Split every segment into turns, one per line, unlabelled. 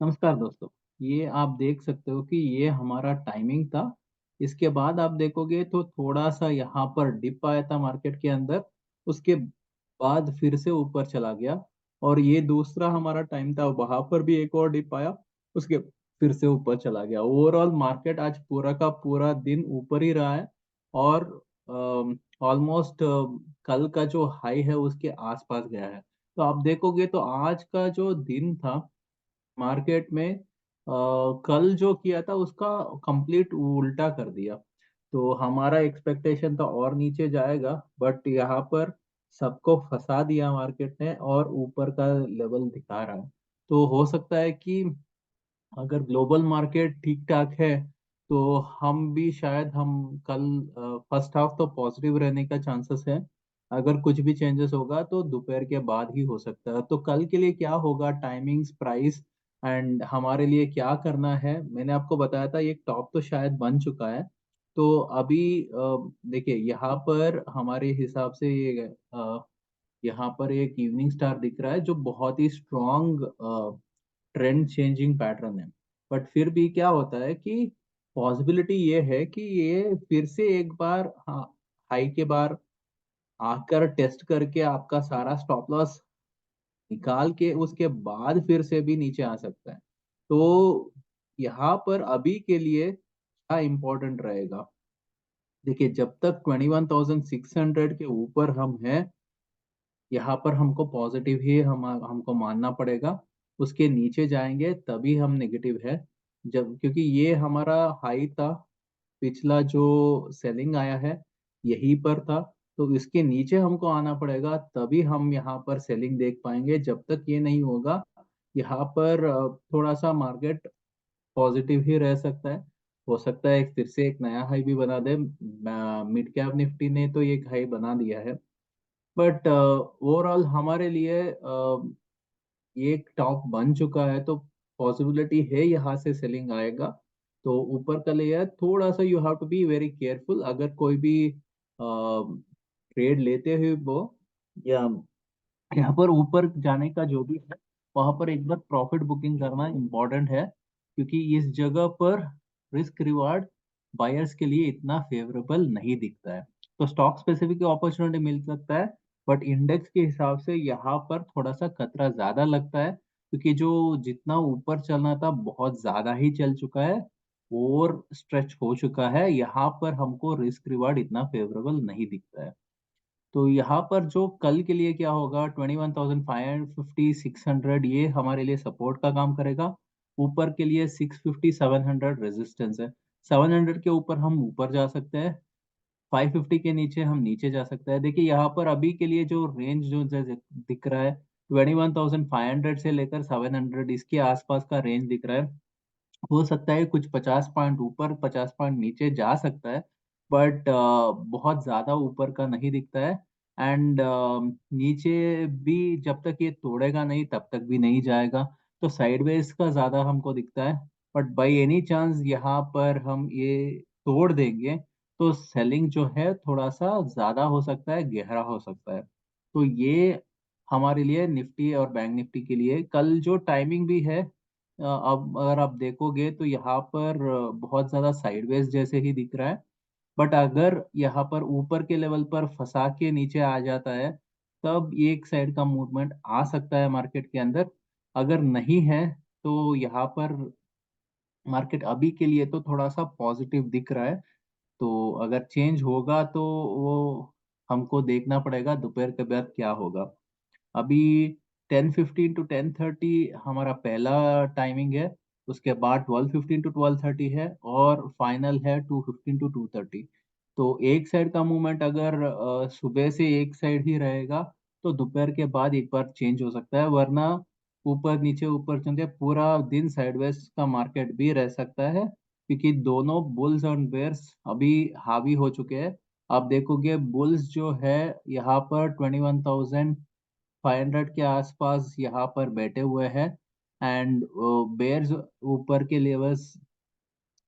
नमस्कार दोस्तों। ये आप देख सकते हो कि ये हमारा टाइमिंग था। इसके बाद आप देखोगे तो थोड़ा सा यहाँ पर डिप आया था मार्केट के अंदर। उसके बाद फिर से ऊपर चला गया। और ये दूसरा हमारा टाइम था, वहां पर भी एक और डिप आया। उसके फिर से ऊपर चला गया। ओवरऑल मार्केट आज पूरा का पूरा दिन ऊपर ही रहा है। और ऑलमोस्ट कल का जो हाई है उसके आसपास गया है। तो आप देखोगे तो आज का जो दिन था मार्केट में, कल जो किया था उसका कंप्लीट उल्टा कर दिया। तो हमारा एक्सपेक्टेशन था और नीचे जाएगा, बट यहाँ पर सबको फंसा दिया मार्केट ने और ऊपर का लेवल दिखा रहा है। तो हो सकता है कि अगर ग्लोबल मार्केट ठीक ठाक है तो हम भी शायद हम कल फर्स्ट हाफ तो पॉजिटिव रहने का चांसेस है। अगर कुछ भी चेंजेस होगा तो दोपहर के बाद ही हो सकता है। तो कल के लिए क्या होगा, टाइमिंग्स, प्राइस एंड हमारे लिए क्या करना है, मैंने आपको बताया था। ये टॉप तो शायद बन चुका है। तो अभी देखिए यहाँ पर हमारे हिसाब से ये यहाँ पर एक इवनिंग स्टार दिख रहा है जो बहुत ही स्ट्रॉन्ग ट्रेंड चेंजिंग पैटर्न है। बट फिर भी क्या होता है कि पॉसिबिलिटी ये है कि ये फिर से एक बार, हाँ, हाई के बार आकर टेस्ट करके आपका सारा स्टॉप लॉस निकाल के उसके बाद फिर से भी नीचे आ सकता है। तो यहाँ पर अभी के लिए क्या इम्पोर्टेंट रहेगा, देखिए जब तक 21,600 के ऊपर हम हैं, यहाँ पर हमको पॉजिटिव ही हमको मानना पड़ेगा। उसके नीचे जाएंगे तभी हम नेगेटिव है। जब क्योंकि ये हमारा हाई था, पिछला जो सेलिंग आया है यहीं पर था। तो इसके नीचे हमको आना पड़ेगा तभी हम यहाँ पर सेलिंग देख पाएंगे। जब तक ये नहीं होगा यहाँ पर थोड़ा सा मार्केट पॉजिटिव ही रह सकता है। हो सकता है फिर से एक नया हाई भी बना दे। मिड कैप निफ्टी ने तो एक हाई बना दिया है। बट ओवरऑल हमारे लिए ये एक टॉप बन चुका है। तो पॉसिबिलिटी है यहाँ से सेलिंग आएगा। तो ऊपर का लेयर थोड़ा सा you have to be very careful. अगर कोई भी ट्रेड लेते हुए वो, या यहाँ पर ऊपर जाने का जो भी है वहां पर एक बार प्रॉफिट बुकिंग करना इम्पोर्टेंट है। क्योंकि इस जगह पर रिस्क रिवार्ड बायर्स के लिए इतना फेवरेबल नहीं दिखता है। तो स्टॉक स्पेसिफिक अपॉर्चुनिटी मिल सकता है, बट इंडेक्स के हिसाब से यहाँ पर थोड़ा सा खतरा ज्यादा लगता है। क्योंकि जो जितना ऊपर चलना था बहुत ज्यादा ही चल चुका है, और स्ट्रेच हो चुका है। यहाँ पर हमको रिस्क रिवार्ड इतना फेवरेबल नहीं दिखता है। तो यहाँ पर जो कल के लिए क्या होगा, 21,550 600 ये हमारे लिए सपोर्ट का काम करेगा। ऊपर के लिए 650 700 रेजिस्टेंस है। 700 के ऊपर हम ऊपर जा सकते हैं, 550 के नीचे हम नीचे जा सकते हैं। देखिए यहाँ पर अभी के लिए जो रेंज जो दिख रहा है, 21,500 से लेकर 700 इसके आसपास का रेंज दिख रहा है। हो सकता है कुछ 50 पॉइंट ऊपर 50 पॉइंट नीचे जा सकता है, बट बहुत ज्यादा ऊपर का नहीं दिखता है। एंड नीचे भी जब तक ये तोड़ेगा नहीं तब तक भी नहीं जाएगा। तो साइडवेज का ज्यादा हमको दिखता है। बट बाई एनी चांस यहाँ पर हम ये तोड़ देंगे तो सेलिंग जो है थोड़ा सा ज्यादा हो सकता है, गहरा हो सकता है। तो ये हमारे लिए निफ्टी और बैंक निफ्टी के लिए कल जो टाइमिंग भी है, अब अगर आप देखोगे तो यहाँ पर बहुत ज्यादा साइडवेज जैसे ही दिख रहा है। बट अगर यहाँ पर ऊपर के लेवल पर फंसा के नीचे आ जाता है तब एक साइड का मूवमेंट आ सकता है मार्केट के अंदर। अगर नहीं है तो यहाँ पर मार्केट अभी के लिए तो थोड़ा सा पॉजिटिव दिख रहा है। तो अगर चेंज होगा तो वो हमको देखना पड़ेगा दोपहर के बाद क्या होगा। अभी 10:15 टू 10:30 हमारा पहला टाइमिंग है। उसके बाद 12:15 टू 12:30 है, और फाइनल है 2:15 टू 2:30। तो एक साइड का मूवमेंट अगर सुबह से एक साइड ही रहेगा तो दोपहर के बाद एक बार चेंज हो सकता है। वरना ऊपर नीचे पूरा दिन साइडवेज का मार्केट भी रह सकता है। क्योंकि दोनों बुल्स और बेयर्स अभी हावी हो चुके हैं। आप देखोगे बुल्स जो है यहाँ पर 21,500 के आसपास यहाँ पर बैठे हुए हैं। एंड बेयर्स ऊपर के लेवल्स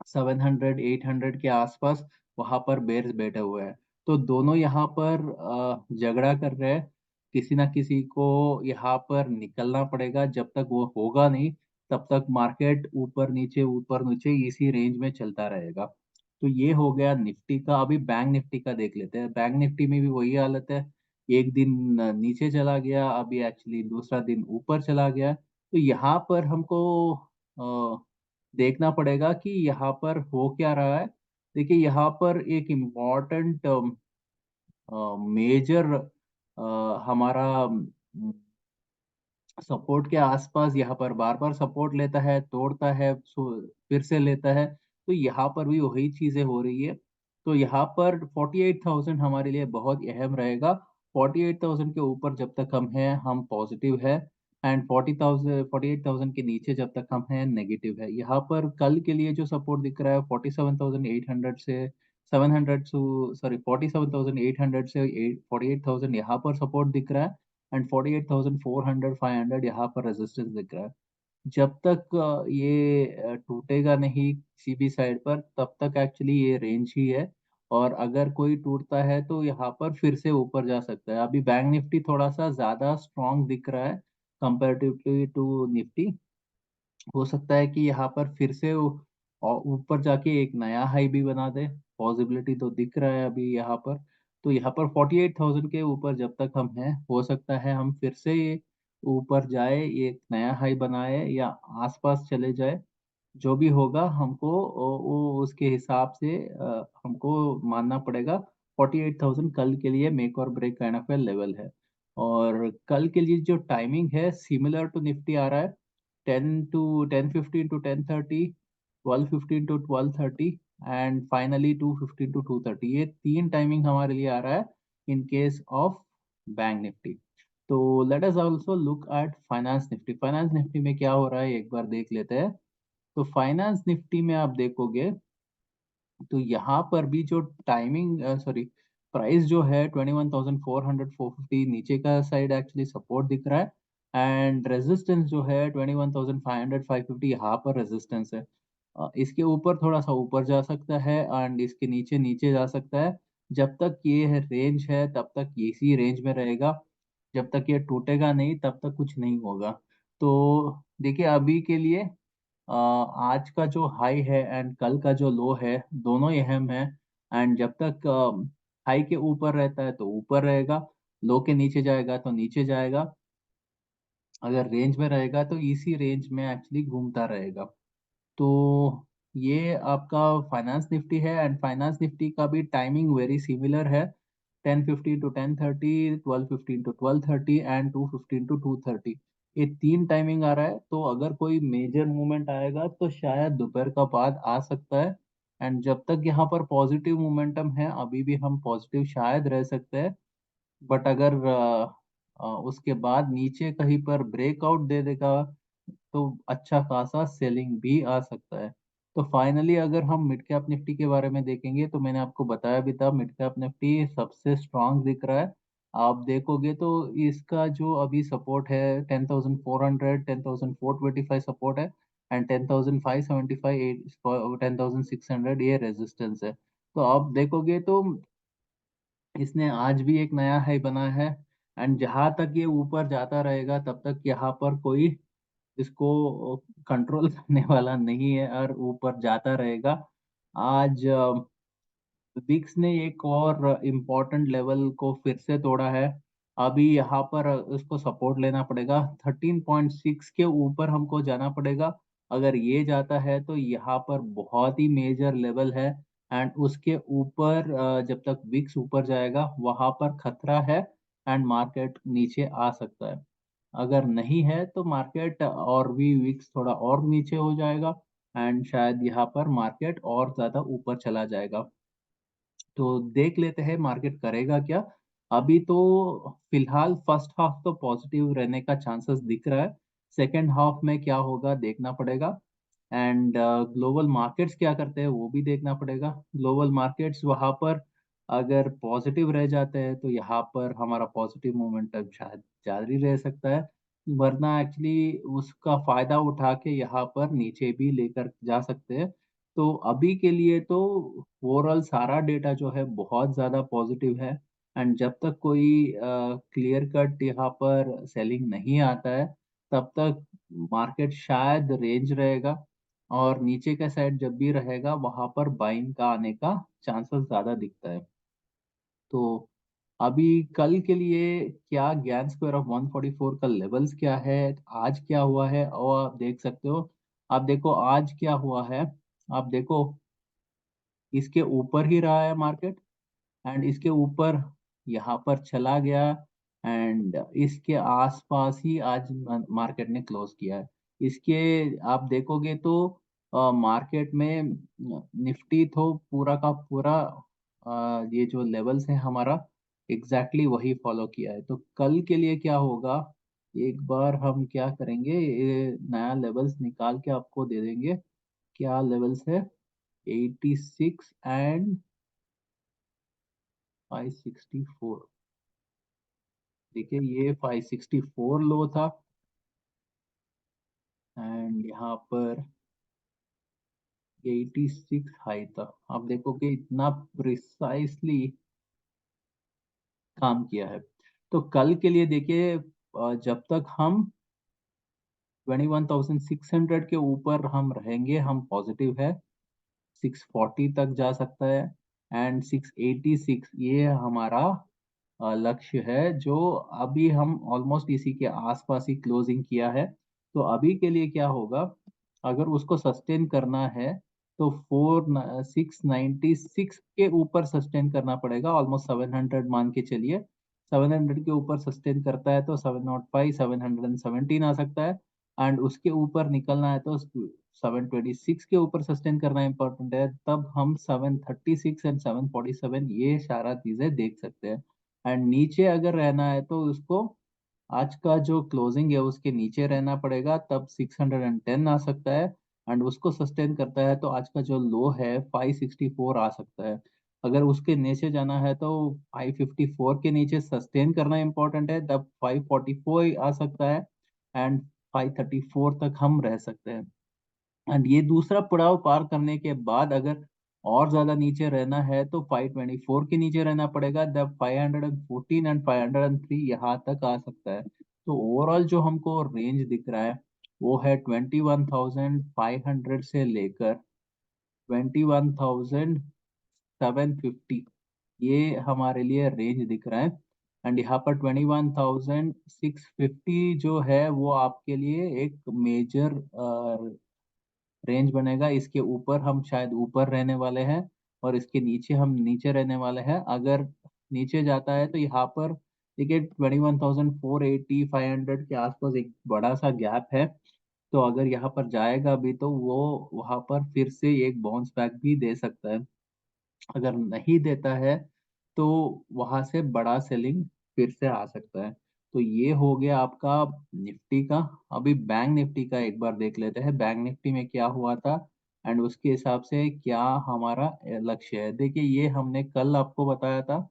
700 800 के आसपास वहां पर बेयर्स बैठे हुए हैं। तो दोनों यहाँ पर झगड़ा कर रहे हैं। किसी ना किसी को यहाँ पर निकलना पड़ेगा। जब तक वो होगा नहीं तब तक मार्केट ऊपर नीचे इसी रेंज में चलता रहेगा। तो ये हो गया निफ्टी का। अभी बैंक निफ्टी का देख लेते हैं। बैंक निफ्टी में भी वही हालत है। एक दिन नीचे चला गया, अभी एक्चुअली दूसरा दिन ऊपर चला गया। तो यहाँ पर हमको देखना पड़ेगा कि यहाँ पर हो क्या रहा है। देखिए यहाँ पर एक इम्पॉर्टेंट मेजर हमारा सपोर्ट के आसपास यहाँ पर बार-बार सपोर्ट लेता है, तोड़ता है, फिर से लेता है। तो यहाँ पर भी वही चीज़ें हो रही है। तो यहाँ पर 48,000 हमारे लिए बहुत अहम रहेगा। 48,000 के ऊपर जब तक हम हैं, हम पॉज़िटिव है, एंड 48,000 के नीचे जब तक हम हैं, नेगेटिव है। यहाँ पर कल के लिए जो सपोर्ट दिख रहा है 47,800 से 700 टू सॉरी 47,800 से 48,000 यहाँ पर सपोर्ट दिख रहा है। एंड 48,400 500 यहाँ पर रेजिस्टेंस दिख रहा है। जब तक ये टूटेगा नहीं किसी भी साइड पर, तब तक एक्चुअली ये रेंज ही है। और अगर कोई टूटता है तो यहाँ पर फिर से ऊपर जा सकता है। अभी बैंक निफ्टी थोड़ा सा ज्यादा स्ट्रॉन्ग दिख रहा है कंपैरेटिवली टू निफ्टी। हो सकता है कि यहाँ पर फिर से ऊपर जाके एक नया हाई भी बना दे। पॉसिबिलिटी तो दिख रहा है अभी यहाँ पर। तो यहाँ पर 48,000 के ऊपर जब तक हम हैं, हो सकता है हम फिर से ये ऊपर जाए, एक नया हाई बनाए या आसपास चले जाए। जो भी होगा हमको वो उसके हिसाब से हमको मानना पड़ेगा। 48,000 कल के लिए मेक और break kind of a level है। और कल के लिए जो टाइमिंग है सिमिलर टू निफ्टी आ रहा है। 10 to 10:15 to 10:30, 12:15 to 12:30 and finally 2:15 to 2:30। ये तीन टाइमिंग हमारे लिए आ रहा है in case of bank Nifty. तो let us also look at finance Nifty. Finance Nifty में क्या हो रहा है एक बार देख लेते हैं। तो फाइनेंस निफ्टी में आप देखोगे तो यहाँ पर भी जो टाइमिंग सॉरी प्राइस जो है 21,400 450 नीचे का साइड एक्चुअली सपोर्ट दिख रहा है। एंड रेजिस्टेंस जो है 21,500 550 यहाँ पर रेजिस्टेंस है। इसके ऊपर थोड़ा सा ऊपर जा सकता है एंड इसके नीचे नीचे जा सकता है। जब तक ये है रेंज है तब तक ये इसी रेंज में रहेगा। जब तक ये टूटेगा नहीं तब तक कुछ नहीं होगा। तो देखिए अभी के लिए आज का जो हाई है एंड कल का जो लो है दोनों ही अहम है। एंड जब तक हाई के ऊपर रहता है तो ऊपर रहेगा, लो के नीचे जाएगा तो नीचे जाएगा। अगर रेंज में रहेगा तो इसी रेंज में एक्चुअली घूमता रहेगा। तो ये आपका फाइनेंस निफ्टी है एंड फाइनेंस निफ्टी का भी टाइमिंग वेरी सिमिलर है। 10:15 टू 10:30, 12:15 टू 12:30 एंड 2:15 टू 2:30। ये तीन टाइमिंग आ रहा है। तो अगर कोई मेजर मूवमेंट आएगा तो शायद दोपहर का बाद आ सकता है। एंड जब तक यहाँ पर पॉजिटिव मोमेंटम है अभी भी हम पॉजिटिव शायद रह सकते हैं। बट अगर उसके बाद नीचे कहीं पर ब्रेकआउट दे देगा तो अच्छा खासा सेलिंग भी आ सकता है। तो फाइनली अगर हम मिड कैप निफ्टी के बारे में देखेंगे तो मैंने आपको बताया भी था मिड कैप निफ्टी सबसे स्ट्रांग दिख रहा है। आप देखोगे तो इसका जो अभी सपोर्ट है 10,400 10,425 सपोर्ट है एंड 10,575 10,600 ये रेजिस्टेंस है। तो आप देखोगे तो इसने आज भी एक नया हाई बना है। एंड जहां तक ये ऊपर जाता रहेगा तब तक यहाँ पर कोई इसको कंट्रोल करने वाला नहीं है और ऊपर जाता रहेगा। आज विक्स ने एक और इम्पोर्टेंट लेवल को फिर से तोड़ा है। अभी यहाँ पर उसको सपोर्ट लेना पड़ेगा। 13.6 के ऊपर हमको जाना पड़ेगा। अगर ये जाता है तो यहाँ पर बहुत ही मेजर लेवल है। एंड उसके ऊपर जब तक विक्स ऊपर जाएगा वहां पर खतरा है एंड मार्केट नीचे आ सकता है। अगर नहीं है तो मार्केट और भी विक्स थोड़ा और नीचे हो जाएगा एंड शायद यहाँ पर मार्केट और ज़्यादा ऊपर चला जाएगा। तो देख लेते हैं मार्केट करेगा क्या। अभी तो फिलहाल फर्स्ट हाफ तो पॉजिटिव रहने का चांसेस दिख रहा है। सेकंड हाफ में क्या होगा देखना पड़ेगा। एंड ग्लोबल मार्केट्स क्या करते हैं वो भी देखना पड़ेगा। ग्लोबल मार्केट्स वहाँ पर अगर पॉजिटिव रह जाते हैं तो यहाँ पर हमारा पॉजिटिव मोमेंटम शायद जारी रह सकता है। वरना एक्चुअली उसका फायदा उठा के यहाँ पर नीचे भी लेकर जा सकते हैं। तो अभी के लिए तो ओवरऑल सारा डेटा जो है बहुत ज़्यादा पॉजिटिव है। एंड जब तक कोई क्लियर कट यहाँ पर सेलिंग नहीं आता है तब तक मार्केट शायद रेंज रहेगा, और नीचे का साइड जब भी रहेगा वहां पर बाइंग का आने का चांसेस ज्यादा दिखता है। तो अभी कल के लिए क्या ज्ञान स्क्वायर ऑफ 144 का लेवल्स क्या है, आज क्या हुआ है, और आप देख सकते हो। आप देखो आज क्या हुआ है, आप देखो इसके ऊपर ही रहा है मार्केट, एंड इसके ऊपर यहाँ पर चला गया, एंड इसके आसपास ही आज मार्केट ने क्लोज किया है। इसके आप देखोगे तो मार्केट में निफ्टी तो पूरा का पूरा ये जो लेवल्स है हमारा एग्जैक्टली वही फॉलो किया है। तो कल के लिए क्या होगा, एक बार हम क्या करेंगे, ये नया लेवल्स निकाल के आपको दे देंगे। क्या लेवल्स है, 86 एंड 564। देखिए ये 564 लो था, एंड यहाँ पर 86 हाई था। आप देखो कि इतना प्रिसाइसली काम किया है। तो कल के लिए देखिए, जब तक हम 21,600 के ऊपर हम रहेंगे हम पॉजिटिव है। 640 तक जा सकता है, एंड 686 ये हमारा लक्ष्य है, जो अभी हम ऑलमोस्ट इसी के आसपास ही क्लोजिंग किया है। तो अभी के लिए क्या होगा, अगर उसको सस्टेन करना है तो 696 के ऊपर सस्टेन करना पड़ेगा, ऑलमोस्ट 700 मान के चलिए। 700 के ऊपर सस्टेन करता है तो 705 717 आ सकता है, एंड उसके ऊपर निकलना है तो 726 के ऊपर सस्टेन करना इंपॉर्टेंट है, तब हम 736 एंड 747 ये सारा चीजें देख सकते हैं। एंड नीचे अगर रहना है तो उसको आज का जो क्लोजिंग है उसके नीचे रहना पड़ेगा, तब 610 आ सकता है, एंड उसको सस्टेन करता है तो आज का जो लो है 564 आ सकता है। अगर उसके नीचे जाना है तो 554 के नीचे सस्टेन करना इंपॉर्टेंट है, तब 544 आ सकता है, एंड 534 तक हम रह सकते हैं। एंड ये दूसरा पड़ाव पार करने के बाद अगर और ज्यादा नीचे रहना है तो 524 के नीचे रहना पड़ेगा, जब 514 एंड 503 यहाँ तक आ सकता है। तो ओवरऑल जो हमको रेंज दिख रहा है वो है 21,500 से लेकर 21,750, ये हमारे लिए रेंज दिख रहा है। एंड यहाँ पर 21,650 जो है वो आपके लिए एक मेजर रेंज बनेगा। इसके ऊपर हम शायद ऊपर रहने वाले हैं, और इसके नीचे हम नीचे रहने वाले हैं। अगर नीचे जाता है तो यहाँ पर देखिए 21,480 500 के आसपास एक बड़ा सा गैप है। तो अगर यहाँ पर जाएगा भी तो वो वहां पर फिर से एक बाउंस बैक भी दे सकता है। अगर नहीं देता है तो वहां से बड़ा सेलिंग फिर से आ सकता है। तो ये हो गया आपका निफ्टी का। अभी बैंक निफ्टी का एक बार देख लेते हैं, बैंक निफ्टी में क्या हुआ था, एंड उसके हिसाब से क्या हमारा लक्ष्य है। देखिए ये हमने कल आपको बताया था,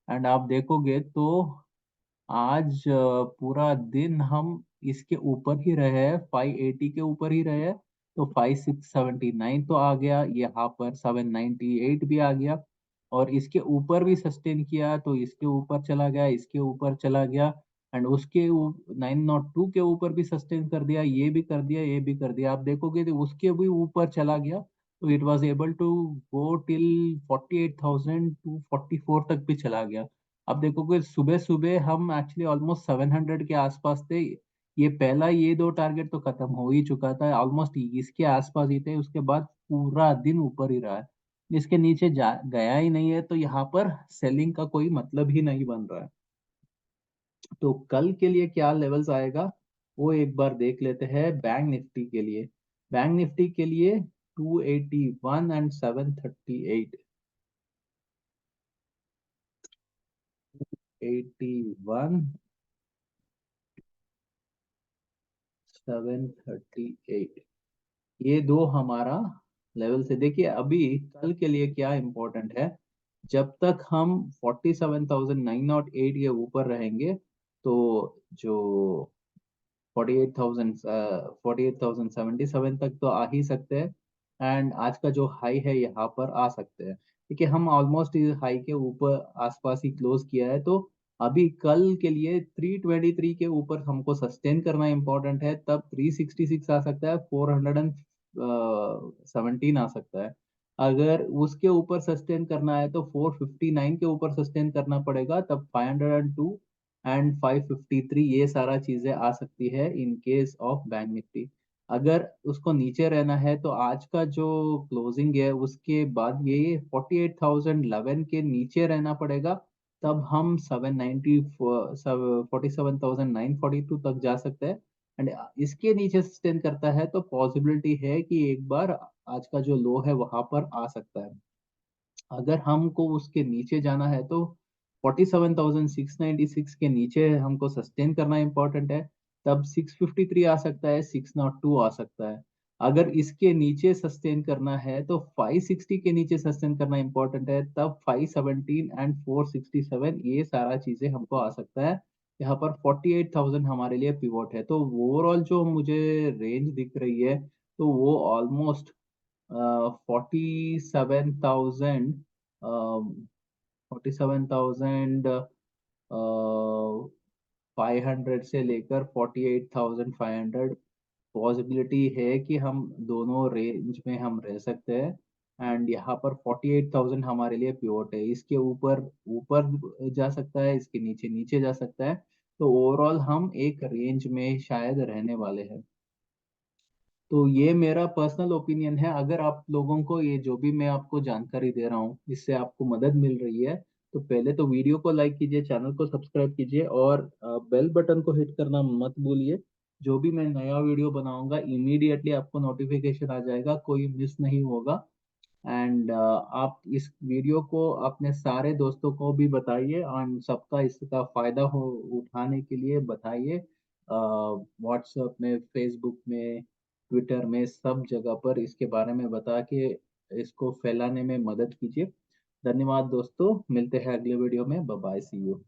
एंड आप देखोगे तो आज पूरा दिन हम इसके ऊपर ही रहे हैं, 580 के ऊपर ही रहे हैं। तो 5679 तो आ गया, यहाँ पर 798 भी आ गया, और इसके ऊपर भी सस्टेन किया तो इसके ऊपर चला गया, इसके ऊपर चला गया, एंड उसके 902 के ऊपर भी सस्टेन कर दिया, ये भी कर दिया, ये भी कर दिया। आप देखोगे तो उसके भी ऊपर चला गया, तो it was able to go till 48,244 तक भी चला गया। अब देखोगे सुबह सुबह हम एक्चुअली ऑलमोस्ट 700 के आसपास थे। ये पहला ये दो टारगेट तो खत्म हो ही चुका था, ऑलमोस्ट इसके आसपास ही थे, उसके बाद पूरा दिन ऊपर ही रहा है। इसके नीचे जा गया ही नहीं है, तो यहाँ पर सेलिंग का कोई मतलब ही नहीं बन रहा है। तो कल के लिए क्या लेवल्स आएगा वो एक बार देख लेते हैं बैंक निफ्टी के लिए। बैंक निफ्टी के लिए 281 एंड 738, 81 738, ये दो हमारा लेवल से। देखिए अभी कल के लिए क्या इंपॉर्टेंट है, जब तक हम 47,908 के ऊपर रहेंगे तो जो 48,000 48,077 तक तो आ ही सकते हैं, एंड आज का जो हाई है यहाँ पर आ सकते हैं। देखिए हम ऑलमोस्ट इस हाई के ऊपर आसपास ही क्लोज किया है, तो अभी कल के लिए 323 के ऊपर हमको सस्टेन करना इंपॉर्टेंट है, तब 366 आ सकता है, 417 आ सकता है। अगर उसके ऊपर सस्टेन करना है तो 459 के ऊपर सस्टेन करना पड़ेगा, तब 502 एंड 553 ये सारा चीजें आ सकती है in case of bank Nifty. अगर उसको नीचे रहना है तो आज का जो क्लोजिंग है उसके बाद ये 48,011 के नीचे रहना पड़ेगा, तब हम 47,942 तक जा सकते हैं। एंड इसके नीचे सस्टेन करता है तो पॉसिबिलिटी है कि एक बार आज का जो लो है वहां पर आ सकता है। अगर हमको उसके नीचे जाना है तो 47,696 के नीचे हमको सस्टेन करना इंपॉर्टेंट है, तब 653 आ सकता है, 602 आ सकता है। अगर इसके नीचे सस्टेन करना है तो 560 के नीचे सस्टेन करना इंपॉर्टेंट है, तब 517 एंड 467 ये सारा चीजें हमको आ सकता है। यहाँ पर 48,000 हमारे लिए पिवोट है, तो ओवरऑल जो मुझे रेंज दिख रही है तो वो ऑलमोस्ट 47,000, 47,500 से लेकर 48,500 पॉसिबिलिटी है कि हम दोनों रेंज में हम रह सकते हैं। एंड यहाँ पर 48,000 हमारे लिए पिवोट है, इसके ऊपर ऊपर जा सकता है, इसके नीचे नीचे जा सकता है। तो ओवरऑल हम एक रेंज में शायद रहने वाले हैं। तो ये मेरा पर्सनल ओपिनियन है। अगर आप लोगों को ये जो भी मैं आपको जानकारी दे रहा हूँ इससे आपको मदद मिल रही है, तो पहले तो वीडियो को लाइक कीजिए, चैनल को सब्सक्राइब कीजिए और बेल बटन को हिट करना मत भूलिए। जो भी मैं नया वीडियो बनाऊंगा इमीडिएटली आपको नोटिफिकेशन आ जाएगा, कोई मिस नहीं होगा। एंड आप इस वीडियो को अपने सारे दोस्तों को भी बताइए और सबका इसका फायदा हो उठाने के लिए बताइए। व्हाट्सएप में, फेसबुक में, ट्विटर में, सब जगह पर इसके बारे में बता के इसको फैलाने में मदद कीजिए। धन्यवाद दोस्तों, मिलते हैं अगले वीडियो में। Bye bye, see you.